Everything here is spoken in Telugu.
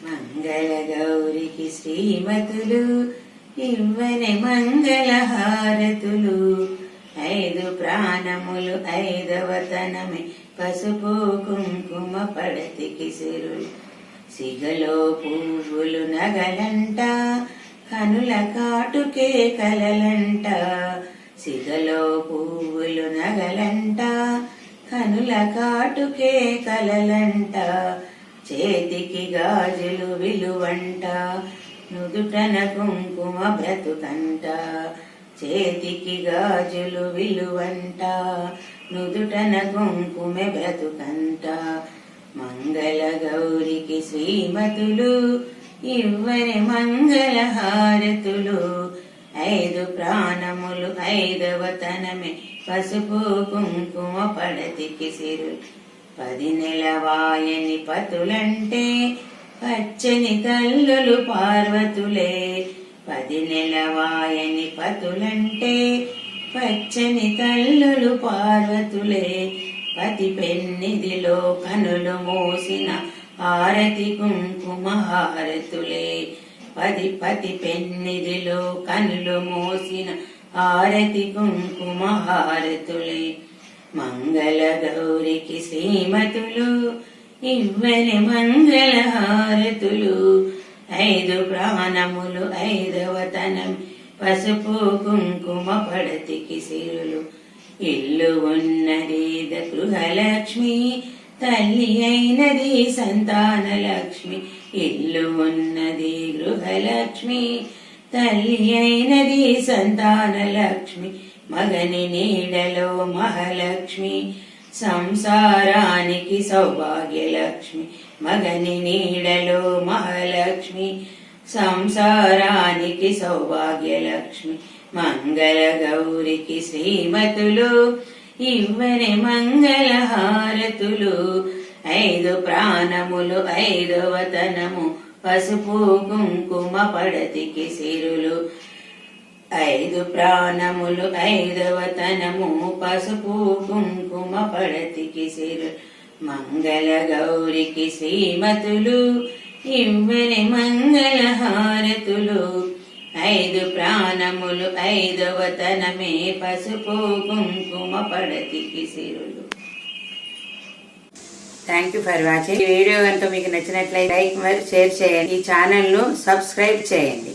మంగళ గౌరికి శ్రీమతులు ఇవ్వని మంగళహారతులు. 5 ప్రాణములు 5వ తనమే పసుపు కుంకుమ పడతికి సిరులు. సిగలో పువ్వులు నగలంట కనుల కాటుకే కలలంట. సిగలో పువ్వులు నగలంట కనుల కాటుకే కలలంట. చేతికి గాజులు విలువంట నుదుటన కుంకుమ బ్రతుకంట. చేతికి గాజులు విలువంట నుదుటన కుంకుమ బ్రతుకంట. మంగళ గౌరికి శ్రీమతులు ఇవ్వని మంగళహారతులు. 5 ప్రాణములు 5వ తనమే పసుపు కుంకుమ పడతికి సిరులు. 10 నెలవాయని పతులంటే పచ్చని తల్లులు పార్వతులే. 10 నెలవాయని పతులంటే పచ్చని తల్లులు పార్వతులే. పతి పెన్నిదిలో కనులు మోసిన హారతి కుంకుమ హారతులే. పతి పెన్నిదిలో కనులు మోసిన హారతి కుంకుమ హారతులే. మంగళ గౌరికి శ్రీమతులు ఇవ్వని మంగళహారతులు. 5 ప్రాణములు 5వ తనం పసుపు కుంకుమ పడతికి సిరులు. ఇల్లు ఉన్నది గృహలక్ష్మి తల్లి అయినది సంతాన లక్ష్మి. ఇల్లు ఉన్నది గృహలక్ష్మి తల్లి అయినది సంతాన లక్ష్మి. మగని నీడలో మహాలక్ష్మి సంసారానికి సౌభాగ్యలక్ష్మి. మగని నీడలో మహాలక్ష్మి సంసారానికి సౌభాగ్యలక్ష్మి. మంగళ గౌరికి శ్రీమతులు ఇవ్వని మంగళహారతులు. 5 ప్రాణములు 5వ తనము పసుపు కుంకుమ పడతికి సిరులు. 5 ప్రాణములు 5వ తనము పసుపు కుంకుమ పడతికి సిరులు. మంగళ గౌరికి శ్రీమతులు ఇవ్వని మంగళహారతులు. 5 ప్రాణములు 5వ తనమే పసుపు కుంకుమ పడతికి సిరులు. Thank you for watching. ఈ వీడియో కనుక మీకు నచ్చినట్లయితే లైక్ మరియు షేర్ చేయండి. ఈ ఛానల్ను సబ్స్క్రైబ్ చేయండి.